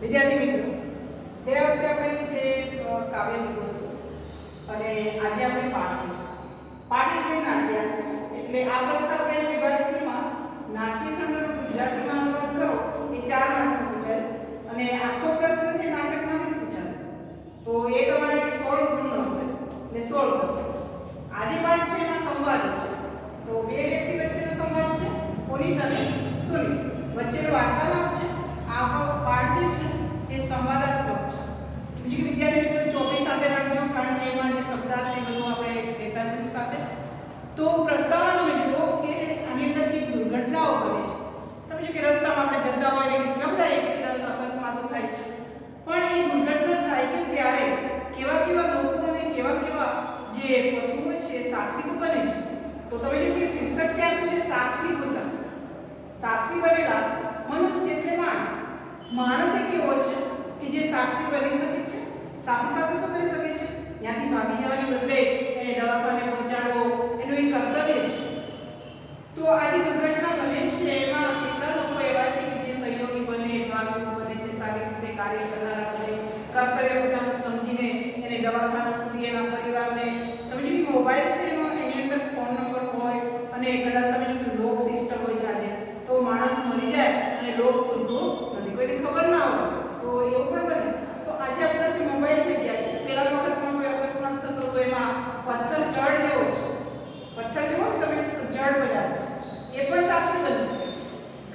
વિદ્યાર્થી મિત્રો, તે વખતે આપણે જે કાવ્ય લીધું હતું અને આજે આપણે પાઠ લઈશું. પાઠ એટલે નાટ્યાંશ છે. એટલે આ પ્રશ્ન આપણે વિભાગ સી માં નાટ્યખંડનો ગુજરાતીમાં અનુવાદ કરો એ 4 માર્ક્સનો પૂછાય અને આખો પ્રશ્ન છે નાટકમાંથી પૂછાશે. તો એ તમારે 16 ગુણનો છે એટલે 16 કરશે. આજે પાઠ છે એમાં સંવાદ છે. તો બે વ્યક્તિ વચ્ચેનો સંવાદ છે, પુનિત અને સુનિત વચ્ચેનો વાર્તાલાપ છે. આ પાઠ જે છે એ સંવાદાત્મક છે. બીજું વિદ્યાર્થી મિત્રો ચોપડી સાથે રાખજો, કારણ કે એમાં જે શબ્દાર્થ એ બધું આપણે લેતા જઈશું સાથે. તો પ્રસ્તાવના તમે જુઓ કે આની અંદર જે દુર્ઘટનાઓ બને છે. તમે જો કે રસ્તામાં આપણે જતા હોય એટલે કેટલા બધા એક્સિડન્ટ અકસ્માતો થાય છે, પણ એ દુર્ઘટના થાય છે ત્યારે કેવા કેવા લોકો અને કેવા કેવા જે પશુઓ છે સાક્ષી બને છે. તો તમે જો કે શીર્ષક છે આપ્યું છે સાક્ષી ભૂતા. સાક્ષી બનેલા મનુષ્ય એટલે માણસ. માણસ એ કેવો છે કે જે સાક્ષી બની શકે છે, સાથે સાથે શું કરી શકે છે, ત્યાંથી ભાગી જવાની બદલે એને દવાખાને પહોંચાડવો એનું એક કર્તવ્ય છે. તો આ જે દુર્ઘટના બને છે એમાં કેટલા લોકો એવા છે કે જે સહયોગી બને, ભાગરૂપ બને છે, સારી રીતે કાર્ય કરનારા બને, કર્તવ્ય પોતાનું સમજીને એને દવાખાના સુધી એના પરિવારને. તમે જો મોબાઈલ છે એની અંદર ફોન નંબર હોય અને કદાચ તમે જો લોક સિસ્ટમ હોય છે આજે, તો માણસ મરી જાય અને લોક ખુલતો નથી, કોઈને ખબર ના હોય, તો એવું પણ બને. તો આજે આપણી પાસે મોબાઈલ થઈ ગયા છે. પહેલા વખતમાં કોઈ અકસ્માત થતો તો એમાં પથ્થર જળ જેવો છે, પથ્થર જેવો ને તમે જળ બજાર છે, એ પણ સાક્ષી બની શકે.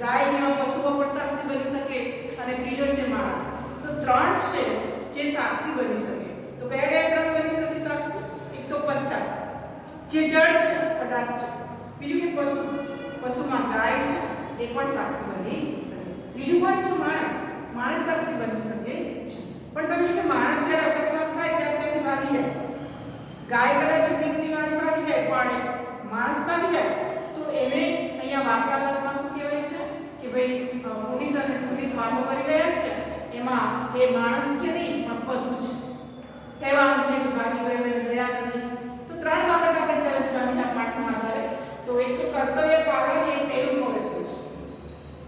ગાય જેવા પશુઓ પણ સાક્ષી બની શકે અને ત્રીજો છે માણસ. તો 3 છે જે સાક્ષી બની શકે. તો કયા કયા 3 બની શકે સાક્ષી? એક તો પથ્થર જે જળ છે, પદાર્થ છે. બીજું કે પશુમાં ગાય છે, એ પણ સાક્ષી બની શકે. ત્રીજું કોણ છે? માણસ. માણસ સાક્ષી બની શકે છે. પણ તમે જો કે માણસ જ્યારે અકસ્માત થાય ત્યારે ત્યાંથી ભાગી જાય, ગાય કદાચ પીકની વાળી ભાગી જાય, પણ માણસ ભાગી જાય, તો એને અહીંયા વાર્તાલાપમાં શું કહેવાય છે કે ભાઈ પુનિત અને સુનિત વાતો કરી રહ્યા છે, એમાં એ માણસ છે નહીં પણ પશુ છે. કહેવાનું છે કે ભાગી ગયો એને દયા નથી. તો 3 બાબત આપણે ચર્ચાની આ પાઠના આધારે. તો એક તો કર્તવ્ય પાલન એ પહેલું પગથિયું છે.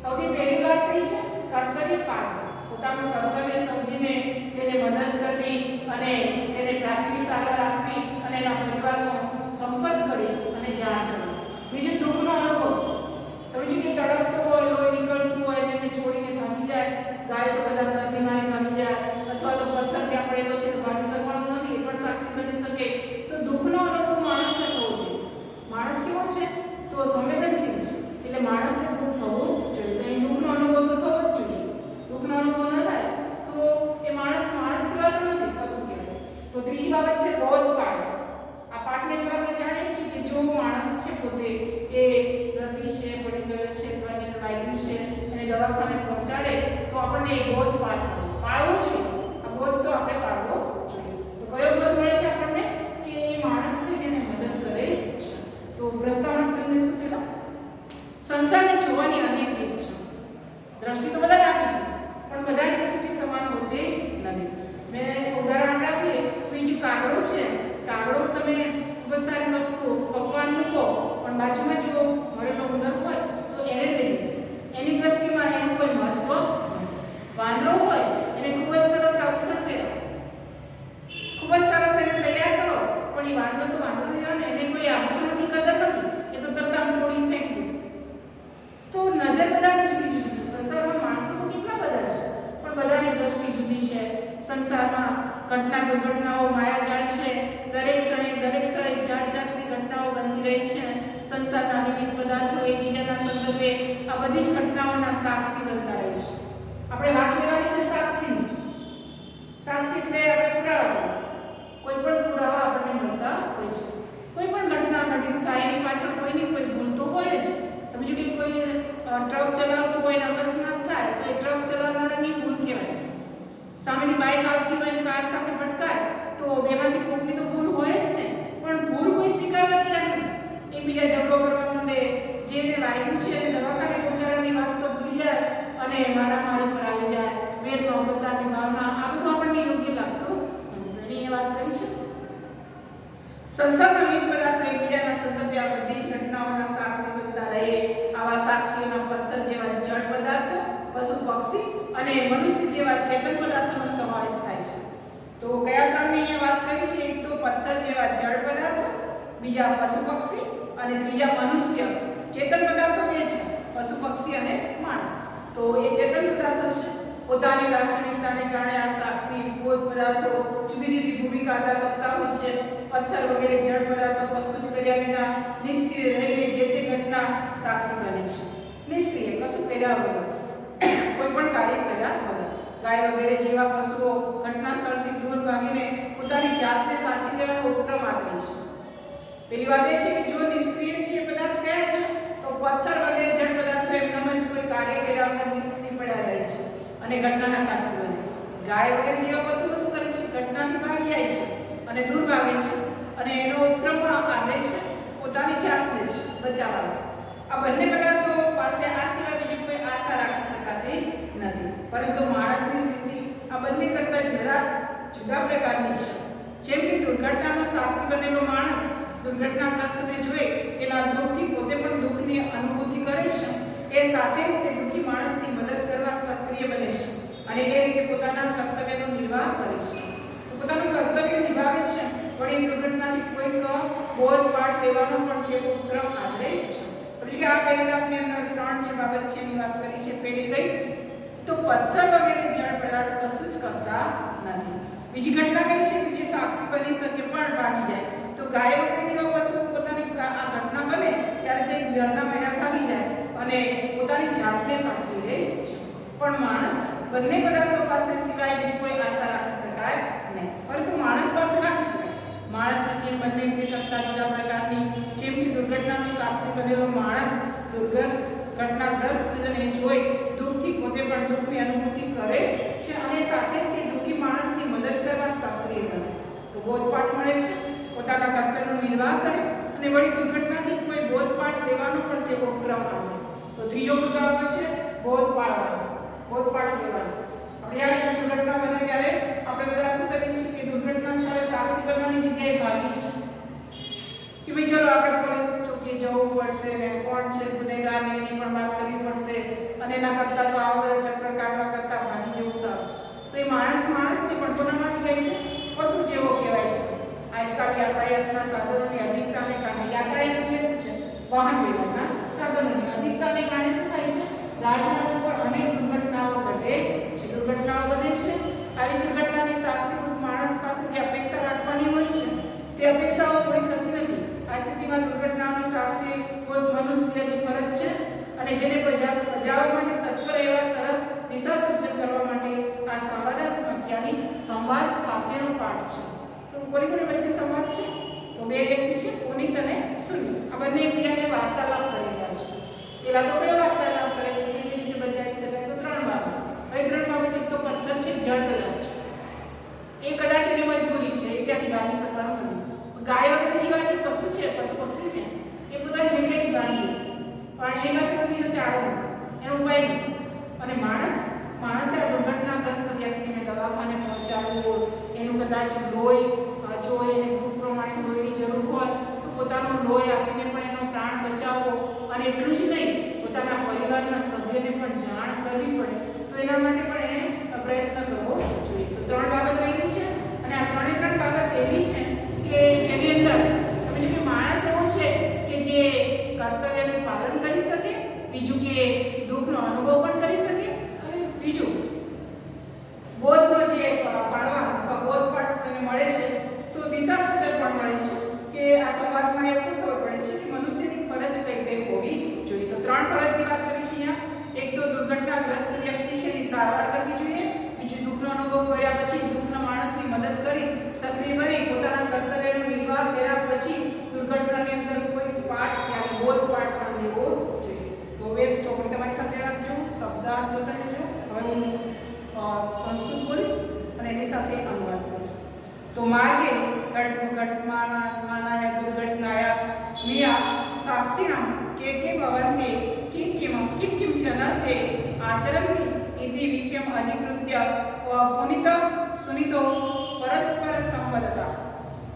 સૌથી પહેલી વાત થઈ છે કર્તવ્ય પાલન. પોતાનું કર્તવ્ય સમજીને તેને મદદ કરવી અને તેને પ્રાથમિક સારવાર આપવી અને એના પરિવારનો સંપર્ક કરી અને જાણ કરવી. બીજું દુઃખનો અનુભવ. તમે જો કે તડપતો હોય, લોહી નીકળતું હોય એને છોડીને ભાગી જાય, ગાય તો કદાચ બીમારી ભાગી જાય, અથવા તો પથ્થર ત્યાં પડેલો છે તો ભાગી શકવાનું નથી, એ પણ સાક્ષી બની શકે. તો દુઃખનો અનુભવ માણસને થવો જોઈએ. માણસ કેવો છે? તો સંવેદનશીલ છે, એટલે માણસને દુઃખ થવું જોઈએ. તો એ દુઃખનો અનુભવ તો થવો જ જોઈએ. દુઃખનો અનુભવ ન થાય તો એ માણસ કહેવાતો નથી, પશુ કહેવાય. તો ત્રીજી બાબત છે બોધપાઠ. આ પાઠની અંદર આપણે જાણીએ છીએ કે જો માણસ છે પોતે એ દર્દી છે, પડી ગયો છે અથવા જેને વાગ્યું છે અને દવાખાને પહોંચાડે તો આપણને એ બોધપાઠ પાળવો જોઈએ. આ બોધ તો આપણે પાળવો જોઈએ. તો કયો બોધ મળે છે આપણને? કે એ માણસને એને મદદ કરે છે. તો પ્રસ્તાવના કરીને શું કહેલા? સંસારને જોવાની અનેક રીત છે. દ્રષ્ટિ તો બધાને આપી છે, પણ બધાની દ્રષ્ટિ સમાન હોતી નથી. મેં ઉદાહરણ આપણે આપીએ, બીજું કાગડો છે. કાગડો તમે ખૂબ જ સારી વસ્તુ પકવાન મૂકો, પણ બાજુમાં જો મરેલો ઉંદર હોય તો એને લઈ જશે. એની દ્રષ્ટિમાં એનું કોઈ મહત્વ નથી. વાંદરો હોય એને ખૂબ જ સરસ આભૂષણ પહેરો, ખૂબ જ સરસ એને તૈયાર કરો, પણ એ વાંદરો તો વાંદરો જ ને, એને કોઈ આભૂષણની કદર નથી, એ તો તરત આમ તોડીને ફેંકી દેશે. તો નજર બધાની જુદી જુદી છે. સંસારમાં માણસો તો કેટલા બધા છે, પણ બધાની દ્રષ્ટિ જુદી છે. સંસારમાં ઘટના દુર્ઘટનાઓ માયાજાળ છે. દરેક સ્થળે જાત જાતની ઘટનાઓ બનતી રહી છે. સંસારના વિવિધ પદાર્થો એકબીજાના સંદર્ભે આ બધી જ ઘટનાઓના સાક્ષી બનતા રહે છે. આપણે વાત લેવાની છે સાક્ષીની. સાક્ષી એટલે આપણે પુરાવા. કોઈ પણ પુરાવા આપણને મળતા હોય છે. કોઈ પણ ઘટના ઘટિત થાય એની પાછળ કોઈની કોઈ ભૂલ તો હોય જ. તમે જો કે કોઈ ટ્રક ચલાવતું હોય ને અકસ્માત થાય તો એ ટ્રક ચલાવનારાની ભૂલ કહેવાય. સામેથી બાઇક આવતી હોય કાર સાથે ભટકાય તો બેમાંથી કોઈની તો ભૂલ હોય જ ને, પણ ભૂલ કોઈ સ્વીકારવા તૈયાર નથી. એકબીજા ઝઘડો કરવા માંડે, જેને વાગ્યું છે એને દવાખાને પહોંચાડવાની વાત તો ભૂલી જાય અને મારામારી પર આવી જાય. વેરનો બદલાની ભાવના, આ બધું આપણને યોગ્ય લાગતું નથી. તો એની એ વાત કરી છે. સંસારના વિવિધ પદાર્થો એકબીજાના સંદર્ભે આ બધી જ ઘટનાઓના સાક્ષી બનતા રહે. આવા સાક્ષીઓના પથ્થર જેવા જળ પદાર્થો, પશુ પક્ષી અને મનુષ્ય જેવા વાત કરી છે, એક તો પથ્થર જેવા જળ પદાર્થો, બીજા પશુ પક્ષી અને ત્રીજા મનુષ્ય. ચેતન પદાર્થો બે છે, પશુ પક્ષી અને માણસ. તો એ ચેતન પદાર્થો છે, પોતાની લાક્ષણિકતાને કારણે આ સાક્ષી બોધ પદાર્થો જુદી જુદી ભૂમિકા અદા કરતા હોય છે. પથ્થર વગેરે જળ પદાર્થો કશું જ કર્યા વિના નિષ્ક્રિય રહીને જે તે ઘટના સાક્ષી બને છે. નિષ્ક્રિય, કશું કર્યા વગર, કોઈ પણ કાર્ય કર્યા વગર. ગાય વગેરે જેવા પશુઓ ઘટના સ્થળથી દૂર ભાગીને પોતાની જાતને સાચી લેવાનો ઉપક્રમ આપે છે. પેલી વાત એ છે કે જો નિષ્ક્રિય છે પદાર્થ કયા છે, તો પથ્થર વગેરે જળ પદાર્થો એમનામ જ કોઈ કાર્ય કર્યા વગર નિષ્ક્રિય પડ્યા રહે છે અને ઘટનાના સાક્ષી બને. ગાય વગેરે જેવા પશુઓ શું કરે છે? ઘટનાથી ભાગી જાય છે અને દૂર ભાગે છે અને એનો ઉપક્રમ આપે છે પોતાની જાતને જ બચાવવાનો. આ બંને પદાર્થો પાસે આ સિવાય બીજી કોઈ આશા રાખી શકાતી નથી. પરંતુ માણસની સ્થિતિ આ બંને કરતા જરા જુદા પ્રકારની છે. જેમ કે દુર્ઘટનાનો સાક્ષી બનેલો માણસ દુર્ઘટનાગ્રસ્તને જોઈ તેના દુઃખથી પોતે પણ દુઃખની અનુભૂતિ કરે છે, એ સાથે તે દુઃખી માણસની મદદ કરવા સક્રિય બને છે અને એ રીતે પોતાના કર્તવ્યનો નિર્વાહ કરે છે. પોતાનું કર્તવ્ય નિભાવે છે, પણ એ દુર્ઘટનાની કોઈક બોધપાઠ લેવાનો પણ તે ઉપક્રમ આદરે છે. પછી આ પેરેગ્રાફની અંદર ત્રણ જે બાબત છે એની વાત કરી છે. પહેલી કઈ? તો પથ્થર વગેરે જળ પદાર્થ કશું જ કરતા નથી. બીજી ઘટના કઈ છે કે જે સાક્ષી બની શકે પણ ભાગી જાય. તો ગાય વગેરે જેવા પશુ પોતાની આ ઘટના બને ત્યારે તે ઘરના બહાર ભાગી જાય અને પોતાની જાતને સાચવી લે છે. પણ માણસ બંને પદાર્થો પાસે સિવાય બીજી કોઈ આશા રાખી શકાય નહીં. પરંતુ માણસ પાસે રાખી શકાય. માણસની તે બંને રીતે કરતા જુદા પ્રકારની. જેમ કે દુર્ઘટનાનો સાક્ષી બનેલો માણસ ઘટનાગ્રસ્તને જોઈ દુઃખથી પોતે પણ દુઃખની અનુભૂતિ કરે છે અને સાથે તે દુઃખી માણસની મદદ કરવા સક્રિય બને. તો બોધપાઠ મળે છે, પોતાના કર્તવ્યનો નિર્વાહ કરે અને વળી દુર્ઘટનાથી કોઈ બોધપાઠ લેવાનો પણ તે ઉપક્રમ આપે. તો ત્રીજો મુદ્દો છે બોધપાઠ લેવાનો. આપણે જ્યારે દુર્ઘટના બને ત્યારે આપણે બધા શું કરીએ છીએ કે દુર્ઘટના સ્થળે સાક્ષી બનવાની જગ્યાએ ભાગી છે કે ભાઈ ચલો આપણે પોલીસ ચોકી જવું પડશે ને કોણ છે ગુનેગાર ને એની પણ વાત કરવી પડશે અને એના કરતા તો આવા બધા ચક્કર કાઢવા કરતા ભાગી જવું સારું. તો એ માણસને પણ કોના માટે જાય છે? પશુ જેવો કહેવાય છે. આજકાલ યાતાયાતના સાધનોની અધિકતાને કારણે યાતાયાત એટલે શું છે? વાહન વ્યવહારના સાધનોની અધિકતાને કારણે શું થાય છે? રાજમાર્ગ પર અનેક દુર્ઘટનાઓ ઘટે છે, દુર્ઘટનાઓ બને છે. આવી દુર્ઘટનાની સાક્ષીભૂત માણસ પાસે જે અપેક્ષા રાખવાની હોય છે તે અપેક્ષાઓ પૂરી થતી નથી. આ સ્થિતિમાં દુર્ઘટનાની સાક્ષી કોઈ મનુષ્યની ફરજ છે અને જેને બજાવવા માટે તત્પર એવા તરફ દિશા સૂચન કરવા માટે આ સંવાદાત્મક સંવાદ સાથેનો પાઠ છે. તો કોની વચ્ચે સંવાદ છે? તો બે વ્યક્તિ છે, પુનિત અને સુનિત. આ બંને એકબીજાને વાર્તાલાપ કરી રહ્યા છે. પેલા તો કયો વાર્તાલાપ કરે કે કેવી રીતે બચાવી શકાય? તો ત્રણ બાબત. હવે ત્રણ બાબત. એક તો પથ્થર છે, જળ પદાર્થ છે. એ કદાચ એની મજબૂરી છે, એ ત્યાંથી ભાગી શકવાનું નથી. ગાય વગેરે જેવા છે, પશુ છે, પશુ પક્ષી છે, એ પોતાની જગ્યાએથી ભાગી જશે પણ એ પાસે કોઈ બીજો ચારો નથી, એનો ઉપાય નથી. અને માણસે આ દુર્ઘટનાગ્રસ્ત વ્યક્તિને દવાખાને પહોંચાડવું, એનું કદાચ લોહી જો એને ગ્રુપ પ્રમાણે લોહીની જરૂર હોય તો પોતાનું લોહી આપીને પણ એનો પ્રાણ બચાવવો અને એટલું જ નહીં પોતાના પરિવારના સભ્યને પણ જાણ કરવી પડે તો એના માટે પણ એને પ્રયત્ન કરવો જોઈએ. તો ત્રણ બાબત કહેલી છે અને આ ત્રણ બાબત એવી છે કે જેની અંદર તમે જો કે માણસ એવો છે કે જે કર્તવ્યનું પાલન કરી શકે, બીજું કે દુઃખનો અનુભવ પણ કરી શકે અને બીજું બોધનો જે પાડવા અથવા બોધપાઠ તેને મળે છે તો દિશા સૂચન પણ મળે છે કે આ સંવાદમાં એ પણ ખબર પડે છે કે મનુષ્યની ફરજ કઈ હોવી જોઈએ. તો ત્રણ ફરજની વાત કરી છે અહીંયા. એક તો દુર્ઘટનાગ્રસ્ત વ્યક્તિ છે એની સારવાર કરવી જોઈએ, બીજું દુઃખનો અનુભવ કર્યા પછી દુઃખના માણસની મદદ કરી સક્રિય બની પોતાના કર્તવ્યનો નિર્વાહ કર્યા પછી દુર્ઘટનાની અંદર કોઈ પાઠ યા બોધપાઠ પણ લેવો જોઈએ. તો હવે ચોપડી તમારી સાથે રાખજો, શબ્દાર્થ જોતા રહેજો. હવે હું સંસ્કૃત બોલીશ અને એની સાથે અનુવાદ કરીશ. તો માર્ગે ઘટમાનાય દુર્ઘટનાય મિયા સાક્ષિણાં કે ભવन्ति કિમ ચનતે આચરन्ति इति विषयम् अधिकृत्य पुनित सुनितो परस्पर संवदता.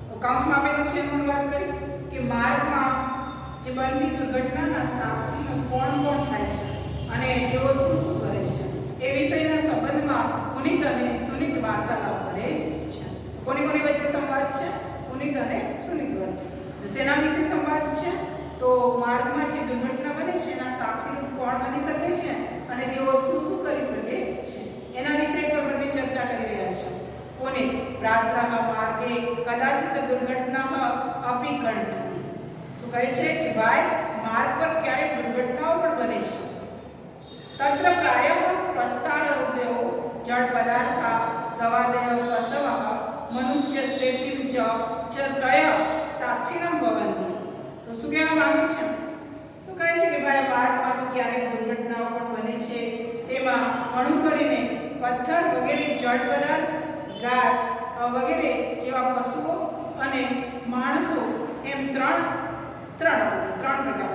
तो काउंसમાં આપેલું છે એનું વાત કરીશ કે માર્ગમાં જે બનતી દુર્ઘટનાના સાક્ષીનું કોણ થાય છે અને તેઓ શું કરે છે એ વિષયના સંબંધમાં પુનિત અને સુનિત વાર્તાલાપ કરે છે. કોની વચ્ચે સંવાદ છે પુનિત અને સુનિત વચ્ચે. શેના વિશે સંવાદ છે? તો માર્ગમાં જે દુર્ઘટના બને છે એના સાક્ષી કોણ બની શકે છે અને તેઓ શું શું કરી શકે છે એના વિશે પર બંને ચર્ચા કરી રહ્યા છે. પુનિત રાત્રઃ માર્ગે કદાચિત દુર્ઘટનાઃ અપી ઘટતી. શું કહે છે કે ભાઈ માર્ગ પર ક્યારેક દુર્ઘટનાઓ પણ બને છે. તત્ર પ્રાયઃ પ્રસ્તારરૂપેઓ જડ પદાર્થા ગવાદય પશવઃ મનુષ્ય શ્રેતિમ ચ ત્રય સાક્ષીણમ ભવન્તિ. તો શું કહેવા માંગે છે? તો કહે છે કે ભાઈ માર્ગમાં તો ક્યારેક દુર્ઘટનાઓ પણ બને છે. તેમાં ઘણું કરીને પથ્થર વગેરે જડ પદાર્થ ગાય વગેરે જેવા પશુઓ અને માણસો એમ ત્રણ પ્રકાર.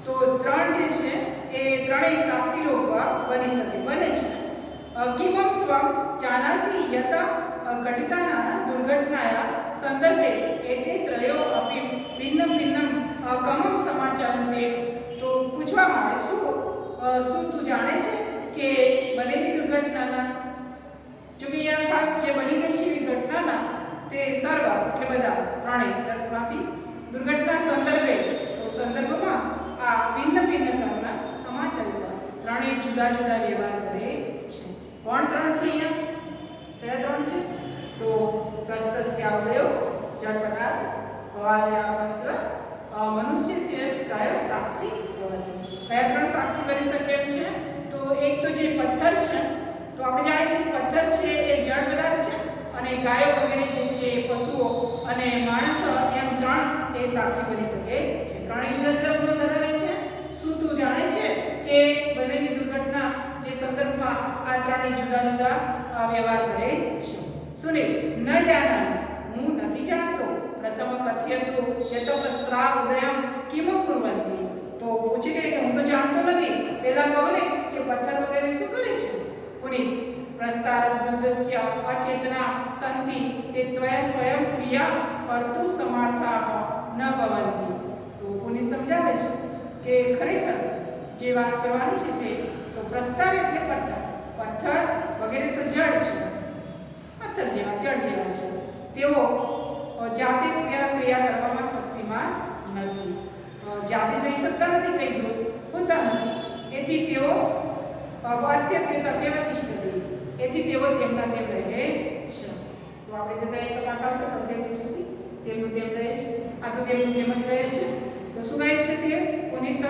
તો ત્રણ જે છે એ ત્રણેય સાક્ષીઓ બની શકે બને છે. કિમં ત્વમ જાનાસી યત ઘટિતાના દુર્ઘટનાયા સંદર્ભે એતે ત્રયો અપી ભિન્ન ભિન્નમ કમમ સમાચારંતે. તો પૂછવામાં આવે શું તું જાણે છે કે બનેલી દુર્ઘટનાના જો કે અહીંયા ખાસ જે બની ગઈ છે એવી ઘટનાના તે સર્વ એટલે બધા ત્રણેય તરફમાંથી દુર્ઘટના સંદર્ભે તો સંદર્ભમાં આ ભિન્ન ભિન્ન કર્મના સમાચરિત ત્રણેય જુદા જુદા વ્યવહાર કરે છે. કોણ ત્રણ છે અહીંયા? કયા ત્રણ છે? તો પ્રસ્તસ્યાવદયો જડ પદાર્થ ભવાદયા પસ્વ મનુષ્ય જે પ્રાય સાક્ષી ભવતિ. કયા ત્રણ સાક્ષી બની શકે એમ છે? તો એક તો જે પથ્થર છે તો આપણે જાણીએ છીએ પથ્થર છે એ જડ પદાર્થ છે અને ગાયો વગેરે જે છે પશુઓ અને માણસ એમ ત્રણ એ સાક્ષી બની શકે છે. ત્રણેય જુદા જુદા ગુણો ધરાવે છે. શું તું જાણે છે કે બનેલી દુર્ઘટના જે સંદર્ભમાં આ ત્રણેય જુદા જુદા વ્યવહાર કરે છે? સુનિલ ન જાના હું નથી જાણતો. પ્રથમ કથ્યતુ યતો પ્રસ્ત્રાવ ઉદયમ કિમ કુર્વંતિ. તો પૂછે કે હું તો જાણતો નથી. પહેલા કહો ને કે પથ્થર વગેરે શું કરે છે? પુનિત પ્રસ્તારદ્યુતસ્ય અચેતના સંતિ તે ત્વયા સ્વયં ક્રિયા કર્તુ સમાર્થાઃ ન ભવન્તિ. તો પુનિત સમજાવે છે કે ખરેખર જે વાત કરવાની છે તે તો પ્રસ્તાર એટલે પથ્થર વગેરે તો જડ છે. પથ્થર જેવા જડ જેવા છે. તેઓ જાતે ક્રિયા કરવામાં શક્તિમાન નથી. જાતે જઈ શકતા નથી, કંઈ દૂર હોતા નથી. એથી તેઓ એથી તેઓ તેમના તેમ રહે છે. તો આપણે જતા એક પાઠ આવશે અત્યાર સુધી તેમનું તેમ રહે છે. આ તો તેમનું તેમ જ રહે છે. તો શું કહે છે તે? પુનિત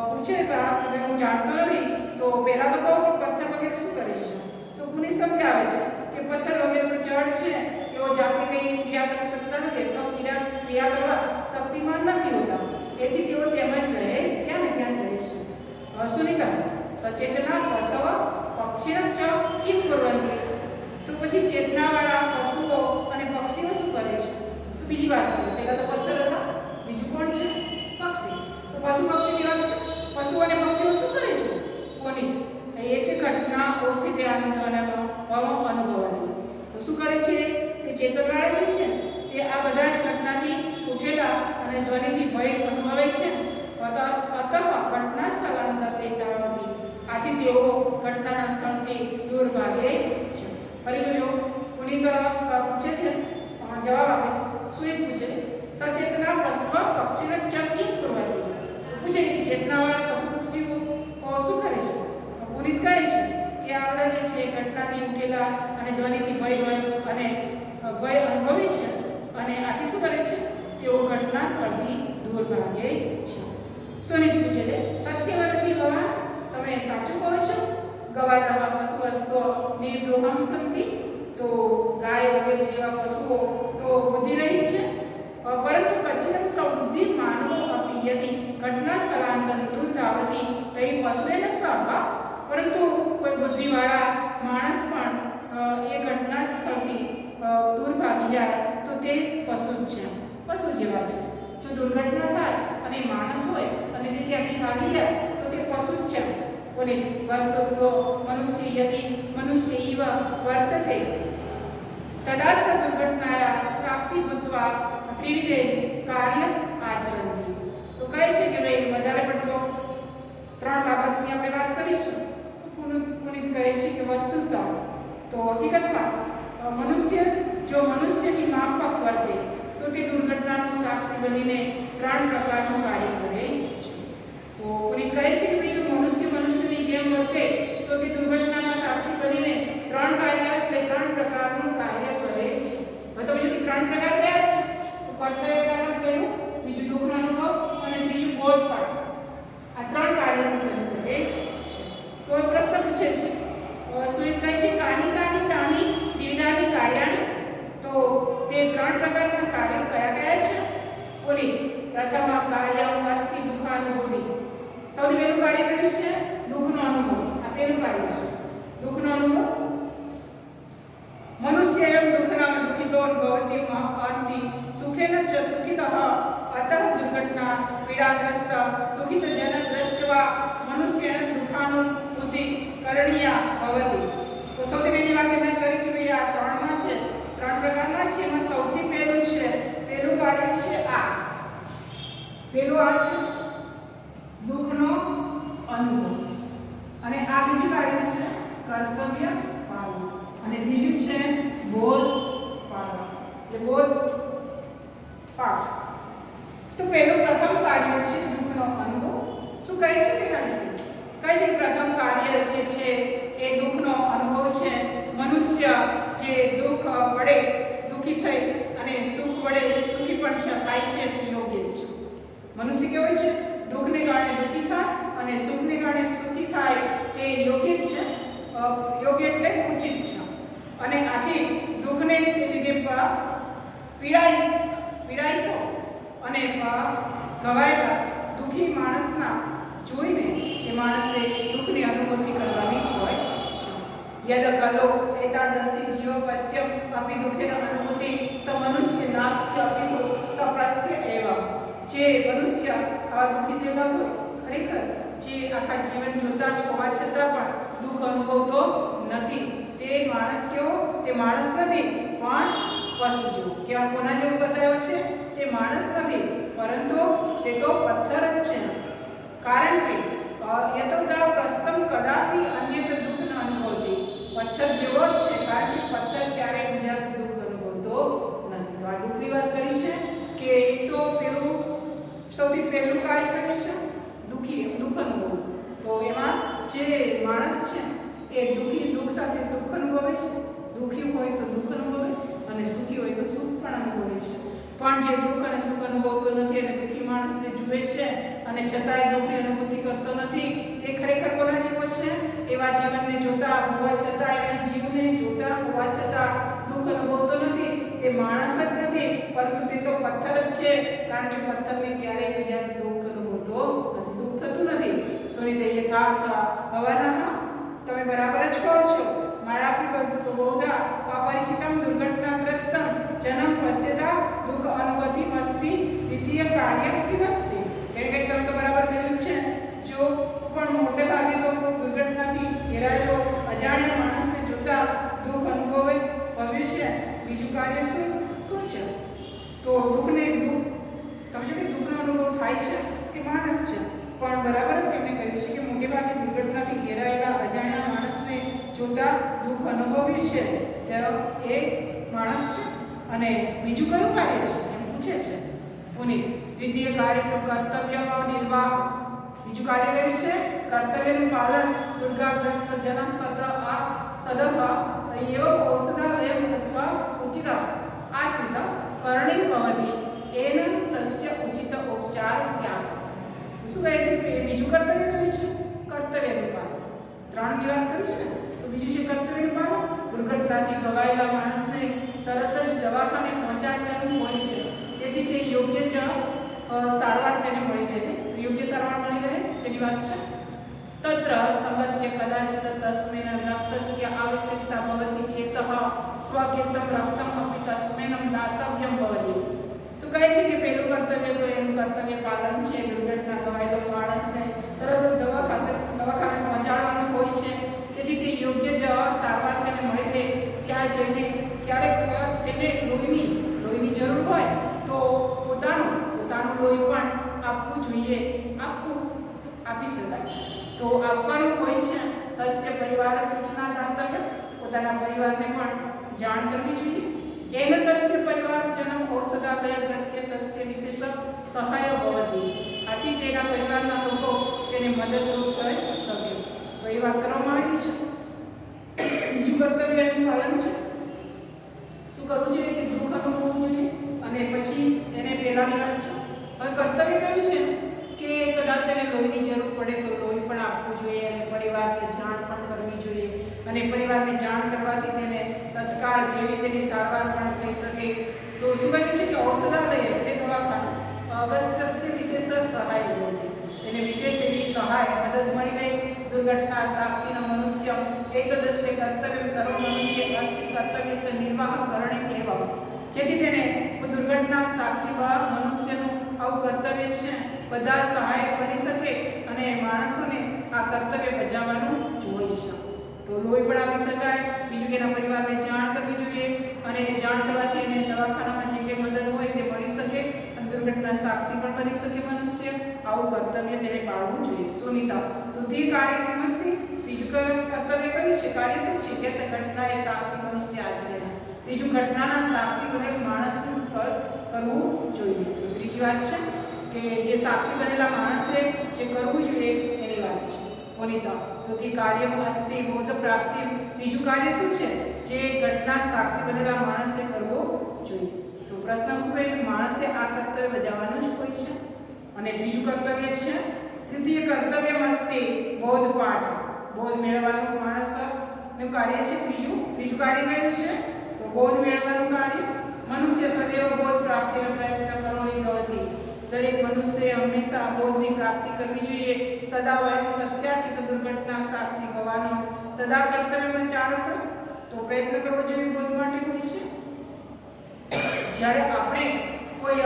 પૂછે કે હું જાણતો નથી. તો પહેલા તો કહો કે પથ્થર વગેરે શું કરે છે? તો પુનિત સમજાવે છે કે પથ્થર વગેરે તો જડ છે. તેઓ જાતે કંઈ ક્રિયા કરી શકતા નથી અથવા ક્રિયા કરવા શક્તિમાન નથી હોતા. એથી તેઓ તેમ જ રહે ત્યાં ને ત્યાં રહે છે. સુનિતા સચેતના પશવ પક્ષીઓ ચ કિમ કુર્વંતિ. તો પછી ચેતનાવાળા પશુઓ અને પક્ષીઓ શું કરે છે? તો બીજી વાત કરીએ. પહેલા તો પથ્થર હતા, બીજું કોણ છે? પક્ષી. તો પશુ પક્ષી કેવા છે? પશુ અને પક્ષીઓ શું કરે છે? પુનિત એક ઘટના અવસ્થિતે આનંદવનમ અનુભવતી. તો શું કરે છે? તે ચેતનવાળા જે છે તે આ બધા જ ઘટનાથી ઉઠેલા અને ધ્વનિથી ભય અનુભવે છે. અતઃ ઘટના સ્થળાંતરે તાવતી. આથી તેઓ ઘટનાના સ્થળથી દૂર ભાગે છે. ફરી જોજો. પુનિત પૂછે છે, જવાબ આપે છે. સુનિત પૂછે સચેતના પશ્વ પક્ષીને ચકી કુર્વંતિ. પૂછે કે ચેતનાવાળા પશુ પક્ષીઓ શું કરે છે? તો પુનિત કહે છે કે આ બધા જે છે ઘટનાથી ઉઠેલા અને ધ્વનિથી ભય અનુભવે છે અને આથી શું કરે છે? તેઓ ઘટના સ્થળથી દૂર ભાગે છે. સુનિત પૂછે છે સત્યવતી ભવા. તમે સાચું કહો છો? ગવાદા પશુ અસ્તો નિર્દોહમ સંતિ. તો ગાય વગેરે જેવા પશુઓ તો બુદ્ધિ રહી છે. પરંતુ કચ્છિતમ સબુદ્ધિ માનવો અપી યદિ ઘટના સ્થળાંતર દૂર ધાવતી તઈ પશુએ ન સહવા. પરંતુ કોઈ બુદ્ધિવાળા માણસ પણ એ ઘટના સ્થળથી દૂર ભાગી જાય તો તે પશુ જ છે, પશુ જેવા છે. જો દુર્ઘટના થાય અને માણસ હોય અને તે ત્યાંથી ભાગી જાય તો તે પશુ જ છે. બોલે વસ્તુસ્તો મનુષ્ય યદિ મનુષ્ય ઇવ વર્તતે તદા સ દુર્ઘટનાયા સાક્ષી ભૂત્વા ત્રિવિધે કાર્ય આચરંતિ. તો કહે છે કે ભાઈ વધારે પડતો ત્રણ બાબતની આપણે વાત કરીશું. પુનિત કહે છે કે વસ્તુતા તો હકીકતમાં મનુષ્ય જો મનુષ્યની માફક વર્તે તો તે દુર્ઘટનાનો સાક્ષી બનીને 3 પ્રકારનું કાર્ય કરે છે. તો પુનિત કહે છે કે જો મનુષ્યની જેમ વર્તે તો તે દુર્ઘટનાના સાક્ષી બનીને 3 પ્રકારનું કાર્ય કરે છે. હવે તો બીજું 3 પ્રકાર કયા છે? તો કર્તવ્ય પાલન પહેલું, બીજું દુઃખનો અનુભવ અને ત્રીજું બોધપાઠ. આ 3 કાર્ય કરી શકે છે. તો એ પ્રશ્ન પૂછે છે સુનિત કહે છે કાની તાની ત્રિવિધાની કાર્યાણી. તો તે 3 પ્રકારના કાર્યો કયા છે? પુનિત પ્રથમ કાર્ય અસ્તિ દુઃખાનુભૂતિ. સૌથી પહેલું કાર્ય કયું છે? દુઃખનો અનુભવ. આ પહેલું કાર્ય છે દુઃખનો અનુભવ. मनुष्य एवं दुःखनाम दुःखितो भवति महन्ति सुखेन च सुखितः अतः दुर्घटना पीड़ाग्रस्त दुःखित जन दृष्ट्वा मनुष्येन दुःखानुभूति करणीया भवति. तो સૌથી પહેલી વાત એમણે કરી કે ભાઈ આ 3 માં છે, 3 પ્રકારના છે. એમાં સૌથી પહેલું કાર્ય છે આ. પહેલું આ છે દુઃખનો અનુભવ અને આ બીજું કાર્ય છે કર્તવ્ય પાલન અને ત્રીજું છે બોધ પાઠ. એટલે બોધ પાઠ. તો પહેલું પ્રથમ કાર્ય છે દુઃખનો અનુભવ. શું કહે છે તેના વિશે? કહે છે પ્રથમ કાર્ય જે છે એ દુઃખનો અનુભવ છે. મનુષ્ય જે દુઃખ વડે દુઃખી થઈ અને સુખ વડે સુખી પણ થાય છે તે યોગ્ય છે. મનુષ્ય કેવો છે? દુઃખને કારણે દુઃખી થાય અને સુખને કારણે સુખી થાય તે યોગ્ય છે. યોગ્ય એટલે ઉચિત છે. અને આથી દુઃખને લીધે પીડાય તો અને ઘવાયેલા દુઃખી માણસના જોઈને એ માણસે દુઃખની અનુભૂતિ કરવાની હોય છે. યદ ખલો એતાદૃષ્ટિ જીવ પશ્ય અપી દુઃખેન અનુભૂતિ સ મનુષ્ય નાસ્તિ અપી તો સપ્રસ્ત્ય એવ. જે મનુષ્ય આવા દુઃખી થયેલા હોય ખરેખર જે આખા જીવન જોતા જ હોવા છતાં પણ દુઃખ અનુભવતો નથી તે માણસ કેવો? તે માણસ નથી પણ પશુ જેવો. કેવા કોના જેવું બતાવ્યો છે? તે માણસ નથી પરંતુ તે તો પથ્થર જ છે. કારણ કે યતોદા પ્રસ્તમ કદાપી અન્યત દુઃખ ન અનુભવતી. પથ્થર જેવો જ છે કારણ કે પથ્થર ક્યારેય બીજાનું દુઃખ અનુભવતો નથી. તો આ દુઃખની વાત કરી છે કે એ તો સૌથી પહેલું કાર્ય કર્યું છે દુઃખ અનુભવ. તો એમાં જે માણસ છે એ દુઃખ સાથે દુઃખ અનુભવે છે. દુઃખી હોય તો દુઃખ અનુભવે અને સુખી હોય તો સુખ પણ અનુભવે છે. પણ જે દુઃખ અને સુખ અનુભવતો નથી અને દુઃખી માણસને જુએ છે અને છતાંય દુઃખની અનુભૂતિ કરતો નથી તે ખરેખર કોના જેવો છે? એવા જીવનને જોતા હોવા છતાં એના જીવને જોતા હોવા છતાં દુઃખ અનુભવતો નથી તે માણસ જ નથી પરંતુ તે તો પથ્થર જ છે. કારણ કે પથ્થરને ક્યારેય બીજાનું દુઃખ અનુભવતો નથી, દુઃખ થતું નથી. સુનિત યથાર્થ ભવનઃ. તમે બરાબર જ કહો છો. માયાપી બહુધા અપરિચિતમ દુર્ઘટનાગ્રસ્તમ જન્મ પશ્યતા દુઃખ અનુભૂતિ મસ્તિ દ્વિતીય કાર્ય કિમસ્તિ. એટલે કે તમે તો બરાબર કહ્યું છે. જો પણ મોટે ભાગે તો દુર્ઘટનાથી ઘેરાયેલો અજાણ્યા માણસને જોતા દુઃખ અનુભવે. ભવિષ્ય બીજું કાર્ય શું છે? તો તમે જો કે દુઃખનો અનુભવ થાય છે એ માણસ છે પણ બરાબર જ તેમણે કહ્યું છે કે મોટે ભાગે દુર્ઘટનાથી ઘેરાયેલા અજાણ્યા માણસને જોતા દુઃખ અનુભવ્યું છે ત્યારે એ માણસ છે. અને બીજું કયું કાર્ય છે એમ પૂછે છે પુનિત. દ્વિતીય કાર્ય તો કર્તવ્યમાં નિર્વાહ. બીજું કાર્ય કયું છે? કર્તવ્યનું પાલન. દુર્ગાગ્રસ્ત જન સદહ એવ ઔષધાલયમ અથવા ઉચિત આશ્રિત કરણીમ ભવતિ એન તસ્ય ઉચિત ઉપચાર સ્યાત. શું કહે છે? બીજું કર્તવ્ય કયું છે? કર્તવ્યનું પાલન. 3 ની વાત કરી છે ને તો બીજું છે કર્તવ્યનું પાલન. દુર્ઘટનાથી ઘવાયેલા માણસને તરત જ દવાખાને પહોંચાડવાનું હોય છે તેથી તે યોગ્ય સારવાર તેને મળી રહે. યોગ્ય સારવાર મળી રહે તેની વાત છે. તત્ર સંગત્ય કદાચિત તસ્મેન રક્તસ્ય આવશ્યકતા ભવતિ ચેતઃ સ્વકીર્તમ રક્તમ અપી તસ્મેનમ દાતવ્યમ ભવતિ. તો કહે છે કે પહેલું કર્તવ્ય તો એનું કર્તવ્ય પાલન છે. દુર્ઘટના ઘવાયેલો માણસને તરત જ દવાખાને પહોંચાડવાનું હોય છે તેથી તે યોગ્ય સારવાર તેને મળી રહે. ત્યાં જઈને ક્યારેક તેને લોહીની જરૂર હોય તો પોતાનું લોહી પણ આપવું જોઈએ. આપી શકાય તો આપવાનું હોય છે. તસ્ય પરિવાર સૂચના દાતવ્ય. પોતાના પરિવારને પણ જાણ કરવી જોઈએ. येन तस्य परिवारजनम औषधालय प्रत्ये तस्य विशेष सहाय भवति आથી તેના પરિવારના લોકો તેને મદદરૂપ થઈ શકે તો એ વાત કરવામાં આવી છે બીજું કર્તવ્યનું પાલન છે શું કરવું જોઈએ કે દુઃખ અનુભવવું જોઈએ અને પછી એને પેલાની વાત છે હવે કર્તવ્ય કયું છે કે કદાચ તેને લોહીની જરૂર પડે તો લોહી પણ આપવું જોઈએ અને પરિવારને જાણ પણ કરવી જોઈએ અને પરિવારને જાણ કરવાથી તેને તત્કાળ જેવી તેની સારવાર પણ થઈ શકે તો શું કહ્યું છે કે ઔષધાલય એટલે દવાખાનું અગસ્ત્ય વિશેષ સહાય હોતી તેને વિશેષ એવી સહાય મદદ મળી રહી દુર્ઘટના સાક્ષીના મનુષ્ય એકદસ્ય કર્તવ્ય સર્વ મનુષ્ય અસ્તિ કર્તવ્ય નિર્વાહ કરણે એવં જેથી તેને દુર્ઘટના સાક્ષી મનુષ્યનું આવું કર્તવ્ય છે બધા સહાયક બની શકે અને માણસોને આ કર્તવ્ય બજાવવાનું જોઈએ છે તો લોહી પણ આપી શકાય બીજું કે એના પરિવારને જાણ કરવી જોઈએ અને જાણ કરવાથી એને દવાખાનામાં જે કંઈ મદદ હોય તે મળી શકે અને દુર્ઘટના સાક્ષી પણ બની શકે મનુષ્ય આવું કર્તવ્ય તેને પાળવું જોઈએ સુનિતા તો તે કાર્ય કિંમતથી ત્રીજું કર્તવ્ય કયું છે કાર્ય શું છે કે ઘટના એ સાક્ષી મનુષ્ય આચરે ત્રીજું ઘટનાના સાક્ષી બનેલ માણસનું કરવું જોઈએ તો ત્રીજી વાત છે કે જે સાક્ષી બનેલા માણસે જે કરવું જોઈએ એની વાત છે પુનિતા તો તે કાર્ય અસ્તિ બોધ પ્રાપ્તિ ત્રીજું કાર્ય શું છે જે ઘટના સાક્ષી બનેલા માણસે કરવો જોઈએ તો પ્રશ્ન શું કહે છે માણસે આ કર્તવ્ય બજાવવાનું જ હોય છે અને ત્રીજું કર્તવ્ય છે તૃતીય કર્તવ્ય અસ્તિ બોધ પાઠ બોધ મેળવવાનું માણસનું કાર્ય છે ત્રીજું કાર્ય કયું છે તો બોધ મેળવવાનું કાર્ય મનુષ્ય સદૈવ બોધ પ્રાપ્તિનો પ્રયત્ન કરવાની પ્રવૃત્તિ દરેક મનુષ્ય હંમેશા બોધની પ્રાપ્તિ કરવી જોઈએ સદા વયમ કસ્યાચિત દુર્ઘટના સાક્ષી ભવાનો તદા કર્તવ્યમાં ચારત તો પ્રયત્ન કરવો જોઈએ બોધ માટે હોય છે જ્યારે આપણે કોઈ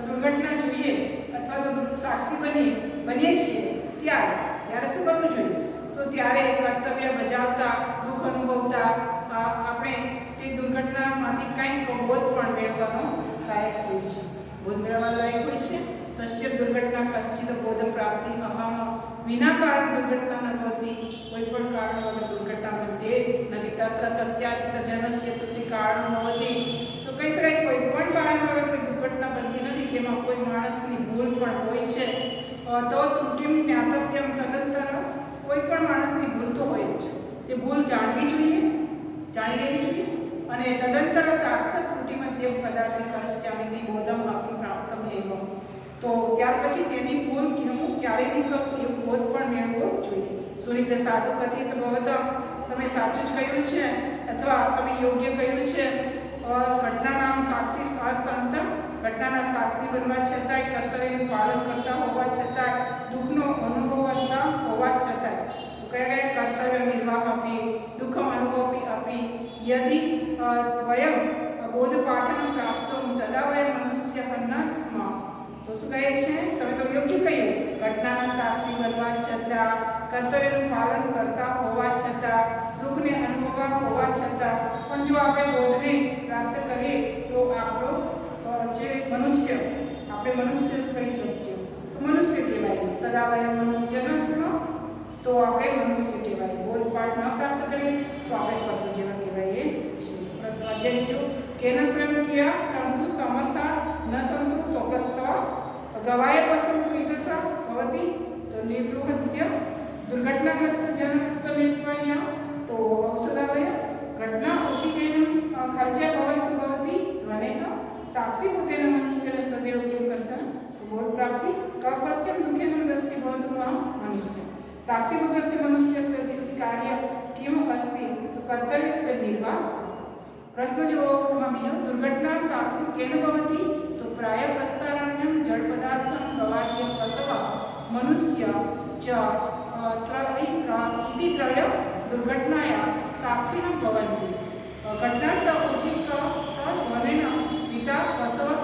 દુર્ઘટના જોઈએ અથવા તો સાક્ષી બનીએ છીએ ત્યારે શું કરવું જોઈએ તો ત્યારે કર્તવ્ય બજાવતા દુઃખ અનુભવતા આપણે તે દુર્ઘટનામાંથી કંઈક બોધ પણ મેળવવાનો લાયક હોય છે બોધ મેળવવા લાયક હોય છે તસ્ય દુર્ઘટના કશ્ચિત બોધ પ્રાપ્તિ અહમ વિના કારણ દુર્ઘટના ન ભવતી કોઈ પણ કારણ વગર દુર્ઘટના બનતી નથી તત્ર તસ્યાચિત જનસ્ય ત્રુટિ કારણ ભવતી તો કહી શકાય કોઈ પણ કારણ વગર કોઈ દુર્ઘટના બનતી નથી તેમાં કોઈ માણસની ભૂલ પણ હોય છે તો ત્રુટિમ જ્ઞાતવ્યમ તદંતર કોઈ પણ માણસની ભૂલ તો હોય જ છે તે ભૂલ જાણવી જોઈએ જાણી લેવી જોઈએ અને તદંતર તાક્ષ ત્રુટિ મધ્ય કદાચિત કરશ્ચામિતિ બોધમ આપી પ્રાપ્તમ એવમ તો ત્યાર પછી તેની ભૂલ હું ક્યારે નહીં કરું એ બોધ પણ મેળવવો જોઈએ સુનિત સાધુ કથિત ભવતમ તમે સાચું જ કહ્યું છે અથવા તમે યોગ્ય કહ્યું છે ઘટનાના સાક્ષી સંતમ ઘટનાના સાક્ષી બનવા છતાંય કર્તવ્યનું પાલન કરતા હોવા છતાં દુઃખનો અનુભવતા હોવા છતાં તો કયા કર્તવ્ય નિર્વાહ આપી દુઃખમ અનુભવી આપી યદિ ત્વયમ બોધપાઠન પ્રાપ્તમ તદા વયમ મનુષ્ય ન સ્મ તો શું કહે છે તમે તો યોગ્ય કહ્યું ઘટનાના સાક્ષી બનવા છતાં કર્તવ્યનું પાલન કરતા હોવા છતાં દુઃખને અનુભવવા હોવા છતાં પણ જો આપણે બોધને પ્રાપ્ત કરીએ તો આપણો જે મનુષ્ય આપણે મનુષ્ય કહી શકીએ તો મનુષ્ય કહેવાય તદા વયમ મનુષ્ય ન સ્મ તો આપણે મનુષ્ય કહેવાય બોધ પાઠ ન પ્રાપ્ત કરીએ તો આપણે પશુ જેવા કહેવાય છીએ પ્રશ્ન અધ્યાય જો કેન સ્વયં કિયા પરંતુ સમર્થા ન સંતુ તો પ્રસ્તવ ગવાય પસંદ કીધસા ભવતી તો નિવૃહત્ય દુર્ઘટનાગ્રસ્ત જનકૃત નિત્વય તો ઔષધાલય ઘટના ઉચિતેન ખર્ચા ભવતી વનેન સાક્ષી ભૂતેન મનુષ્યને સદૈવ કિમ કરતા તો બોધ પ્રાપ્તિ કપશ્ચમ દુઃખેન દૃષ્ટિ ભવતુ મનુષ્ય साक्षी भूतस्य मनुष्यस्य कार्य किम अस्ति तो कर्तव्यस्य निर्वाह प्रश्न जो बीजो दुर्घटना साक्षी केन भवति तो प्राय प्रस्तारण्यम जड़ पदार्थम गवाह्य पशव मनुष्य च इति त्रय दुर्घटनाया साक्षिणं भवन्ति घटनास्थल उत्थित ध्वनेन पिता पशव